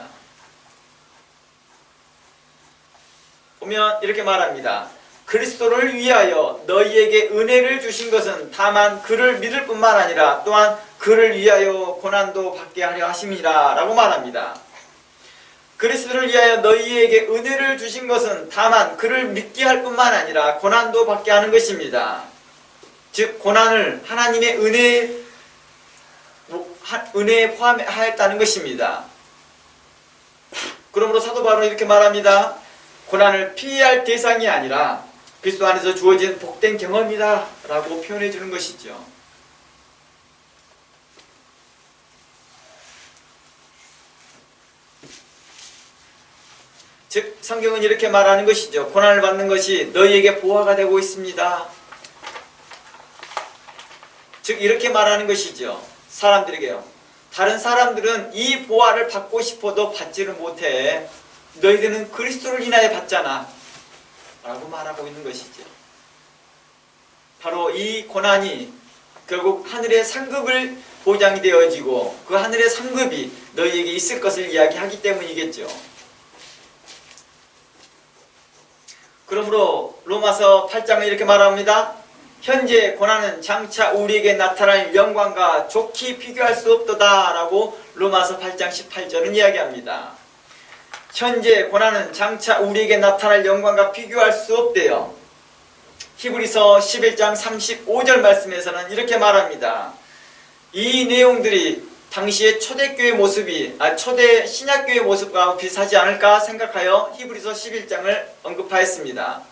보면 이렇게 말합니다. 그리스도를 위하여 너희에게 은혜를 주신 것은 다만 그를 믿을 뿐만 아니라 또한 그를 위하여 고난도 받게 하려 하심이라 라고 말합니다. 그리스도를 위하여 너희에게 은혜를 주신 것은 다만 그를 믿게 할 뿐만 아니라 고난도 받게 하는 것입니다. 즉 고난을 하나님의 은혜에 포함하였다는 것입니다. 그러므로 사도 바울은 이렇게 말합니다. 고난을 피할 대상이 아니라 그리스도 안에서 주어진 복된 경험이다 라고 표현해 주는 것이죠. 즉 성경은 이렇게 말하는 것이죠. 고난을 받는 것이 너희에게 보화가 되고 있습니다. 즉 이렇게 말하는 것이죠. 사람들에게요. 다른 사람들은 이 보화를 받고 싶어도 받지를 못해. 너희들은 그리스도를 인하여 받잖아 라고 말하고 있는 것이죠. 바로 이 고난이 결국 하늘의 상급을 보장이 되어지고 그 하늘의 상급이 너희에게 있을 것을 이야기하기 때문이겠죠. 그러므로 로마서 8장은 이렇게 말합니다. 현재 고난은 장차 우리에게 나타날 영광과 좋게 비교할 수 없도다 라고 로마서 8장 18절은 이야기합니다. 현재 고난은 장차 우리에게 나타날 영광과 비교할 수 없대요. 히브리서 11장 35절 말씀에서는 이렇게 말합니다. 이 내용들이 당시의 초대교회 모습이 초대 신약교회 모습과 비슷하지 않을까 생각하여 히브리서 11장을 언급하였습니다.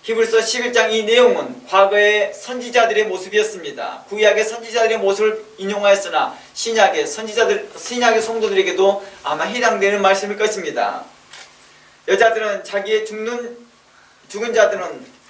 히브리서 11장 이 내용은 과거의 선지자들의 모습이었습니다. 구약의 선지자들의 모습을 인용하였으나 신약의 성도들에게도 아마 해당되는 말씀일 것입니다. 여자들은 자기의 죽은 자들은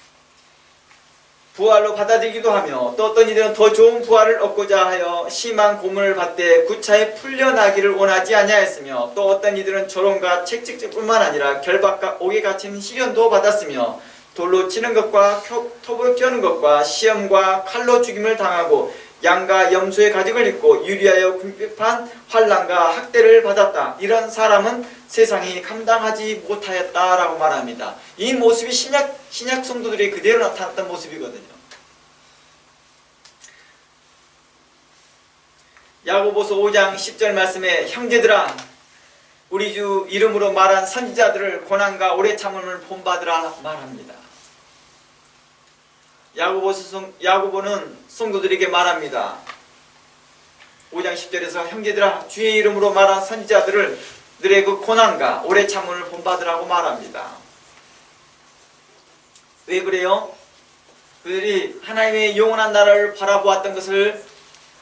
부활로 받아들이기도 하며 또 어떤 이들은 더 좋은 부활을 얻고자 하여 심한 고문을 받되 구차히 풀려나기를 원하지 아니하였으며 또 어떤 이들은 조롱과 책찍질뿐만 아니라 결박과 옥에 갇힌 시련도 받았으며 돌로 치는 것과 톱을 껴는 것과 시험과 칼로 죽임을 당하고 양과 염소의 가죽을 입고 유리하여 궁핍한 환난과 학대를 받았다. 이런 사람은 세상이 감당하지 못하였다라고 말합니다. 이 모습이 신약 성도들이 그대로 나타났던 모습이거든요. 야고보서 5장 10절 말씀에 형제들아 우리 주 이름으로 말한 선지자들을 고난과 오래 참음을 본받으라 말합니다. 야고보는 성도들에게 말합니다. 5장 10절에서 형제들아 주의 이름으로 말한 선지자들을 들의 그 고난과 오래 참음을 본받으라고 말합니다. 왜 그래요? 그들이 하나님의 영원한 나라를 바라보았던 것을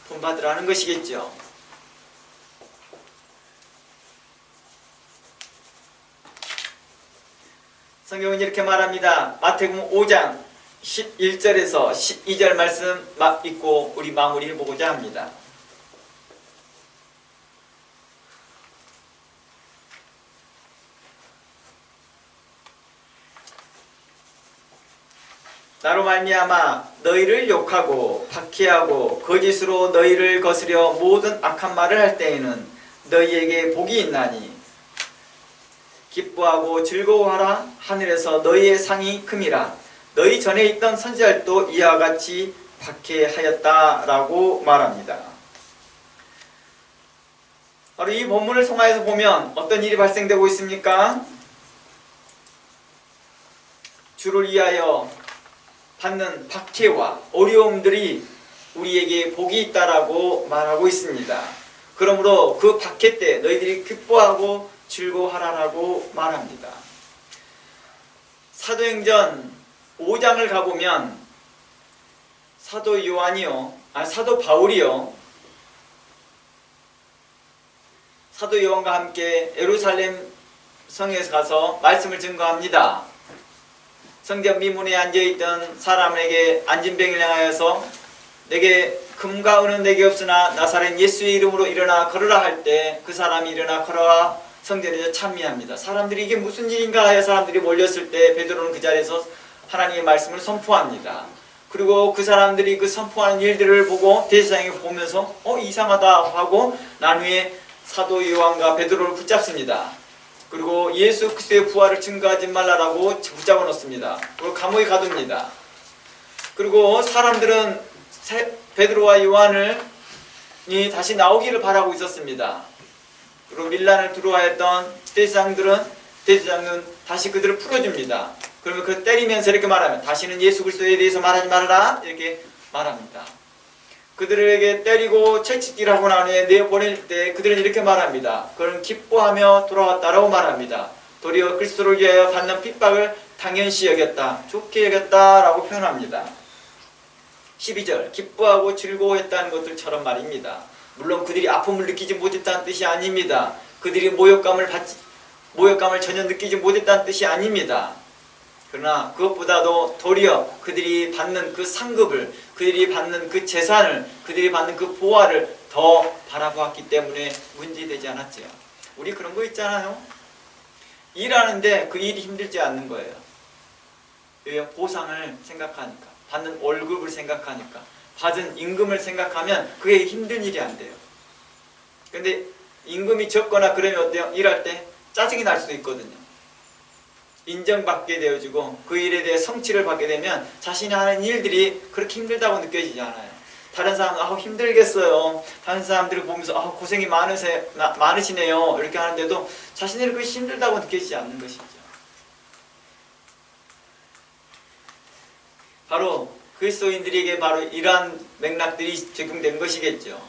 본받으라는 것이겠죠. 성경은 이렇게 말합니다. 마태복음 5장 11절에서 12절 말씀 읽고 우리 마무리해보고자 합니다. 나로 말미암아 너희를 욕하고 박해하고 거짓으로 너희를 거스려 모든 악한 말을 할 때에는 너희에게 복이 있나니 기뻐하고 즐거워하라. 하늘에서 너희의 상이 큼이라. 너희 전에 있던 선지자들도 이와 같이 박해하였다라고 말합니다. 바로 이 본문을 통하여서 보면 어떤 일이 발생되고 있습니까? 주를 위하여 받는 박해와 어려움들이 우리에게 복이 있다라고 말하고 있습니다. 그러므로 그 박해 때 너희들이 기뻐하고 즐거워하라라고 말합니다. 사도행전 5장을 가보면 사도 바울이요 사도 요한과 함께 예루살렘 성에서 가서 말씀을 증거합니다. 성전 미문에 앉아있던 사람에게 안진병을 향하여서 내게 금과 은은 내게 없으나 나사렛 예수의 이름으로 일어나 걸으라 할 때 그 사람이 일어나 걸어와 성전에서 찬미합니다. 사람들이 이게 무슨 일인가 하여 사람들이 몰렸을 때 베드로는 그 자리에서 하나님의 말씀을 선포합니다. 그리고 그 사람들이 그 선포하는 일들을 보고 대제사장이 보면서 이상하다 하고 난 후에 사도 요한과 베드로를 붙잡습니다. 그리고 예수 그리스도의 부활을 증거하지 말라라고 붙잡아 놓습니다. 그리고 감옥에 가둡니다. 그리고 사람들은 베드로와 요한이 다시 나오기를 바라고 있었습니다. 밀란을 두려워했던 대제사장은 다시 그들을 풀어줍니다. 그러면 그 때리면서 이렇게 말하면 다시는 예수 그리스도에 대해서 말하지 말아라 이렇게 말합니다. 그들에게 때리고 채찍질하고 난 후에 내어보낼 때 그들은 이렇게 말합니다. 그는 기뻐하며 돌아왔다라고 말합니다. 도리어 그리스도를 위하여 받는 핍박을 당연시 여겼다, 좋게 여겼다라고 표현합니다. 12절 기뻐하고 즐거워했다는 것들처럼 말입니다. 물론 그들이 아픔을 느끼지 못했다는 뜻이 아닙니다. 그들이 모욕감을 전혀 느끼지 못했다는 뜻이 아닙니다. 그러나 그것보다도 도리어 그들이 받는 그 상급을, 그들이 받는 그 재산을, 그들이 받는 그 보화를 더 바라보았기 때문에 문제되지 않았지요. 우리 그런 거 있잖아요. 일하는데 그 일이 힘들지 않는 거예요. 왜? 보상을 생각하니까, 받는 월급을 생각하니까, 받은 임금을 생각하면 그게 힘든 일이 안 돼요. 근데 임금이 적거나 그러면 어때요? 일할 때 짜증이 날 수도 있거든요. 인정받게 되어지고 그 일에 대해 성취를 받게 되면 자신이 하는 일들이 그렇게 힘들다고 느껴지지 않아요. 다른 사람은 힘들겠어요. 다른 사람들이 보면서 고생이 많으시네요 이렇게 하는데도 자신들이 그게 힘들다고 느껴지지 않는 것이죠. 바로 그리스도인들에게 바로 이러한 맥락들이 적용된 것이겠죠.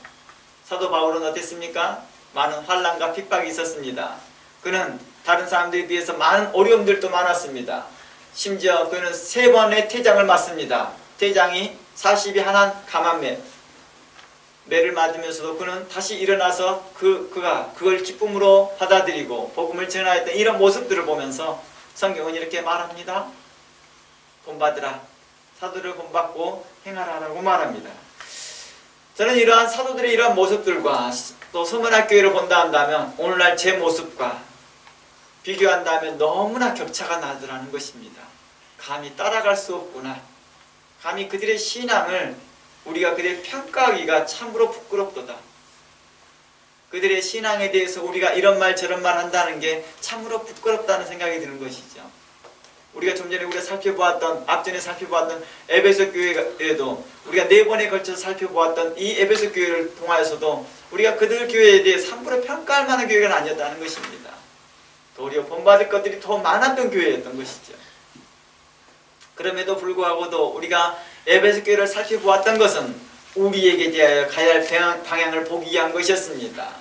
사도 바울은 어땠습니까? 많은 환난과 핍박이 있었습니다. 그는 다른 사람들에 비해서 많은 어려움들도 많았습니다. 심지어 그는 3번의 태장을 맞습니다. 태장이 40이 하나 감한 매를 맞으면서도 그는 다시 일어나서 그가 그걸 기쁨으로 받아들이고 복음을 전하였던 이런 모습들을 보면서 성경은 이렇게 말합니다. 본받으라. 사도를 본받고 행하라라고 말합니다. 저는 이러한 사도들의 이러한 모습들과 또 서문학교회를 본다 한다면 오늘날 제 모습과 비교한다면 너무나 격차가 나더라는 것입니다. 감히 따라갈 수 없구나. 감히 그들의 신앙을 우리가 그들의 평가하기가 참으로 부끄럽도다. 그들의 신앙에 대해서 우리가 이런 말 저런 말 한다는 게 참으로 부끄럽다는 생각이 드는 것이죠. 우리가 좀 전에 앞전에 살펴보았던 에베소 교회에도 우리가 4번에 걸쳐서 살펴보았던 이 에베소 교회를 통하여서도 우리가 그들 교회에 대해서 함부로 평가할 만한 교회가 아니었다는 것입니다. 도리어 본받을 것들이 더 많았던 교회였던 것이죠. 그럼에도 불구하고도 우리가 에베소 교회를 살펴보았던 것은 우리에게 대하여 가야 할 방향을 보기 위한 것이었습니다.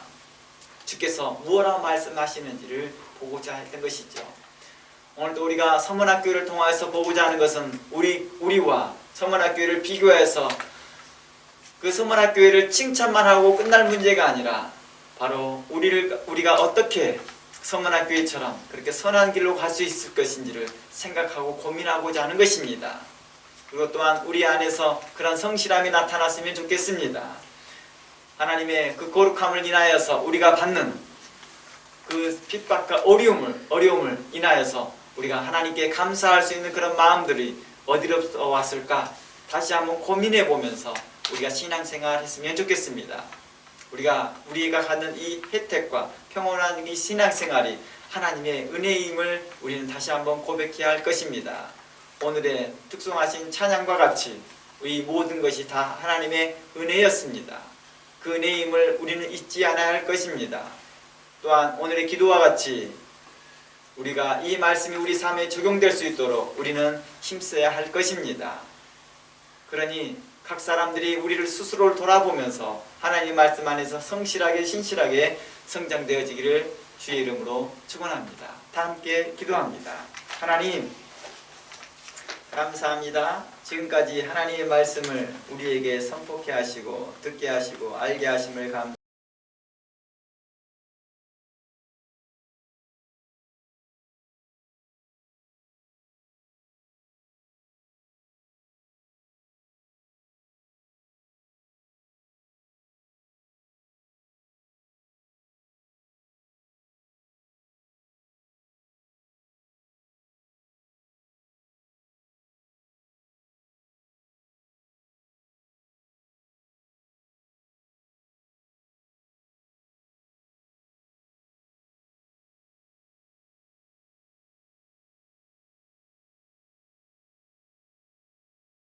주께서 무엇라 말씀하시는지를 보고자 했던 것이죠. 오늘도 우리가 서문학교를 통해서 보고자 하는 것은 우리와 서문학교를 비교해서 그 서문학교를 칭찬만 하고 끝날 문제가 아니라 바로 우리가 어떻게 서문학교회처럼 그렇게 선한 길로 갈 수 있을 것인지를 생각하고 고민하고자 하는 것입니다. 그리고 또한 우리 안에서 그런 성실함이 나타났으면 좋겠습니다. 하나님의 그 거룩함을 인하여서 우리가 받는 그 핍박과 어려움을 인하여서 우리가 하나님께 감사할 수 있는 그런 마음들이 어디로부터 왔을까 다시 한번 고민해 보면서 우리가 신앙생활 했으면 좋겠습니다. 우리가 갖는 이 혜택과 평온한 이 신앙생활이 하나님의 은혜임을 우리는 다시 한번 고백해야 할 것입니다. 오늘의 특송하신 찬양과 같이 이 모든 것이 다 하나님의 은혜였습니다. 그 은혜임을 우리는 잊지 않아야 할 것입니다. 또한 오늘의 기도와 같이 우리가 이 말씀이 우리 삶에 적용될 수 있도록 우리는 힘써야 할 것입니다. 그러니 각 사람들이 우리를 스스로를 돌아보면서 하나님 말씀 안에서 성실하게 신실하게 성장되어지기를 주의 이름으로 축원합니다. 다 함께 기도합니다. 하나님 감사합니다. 지금까지 하나님의 말씀을 우리에게 선포케 하시고 듣게 하시고 알게 하심을 감사합니다.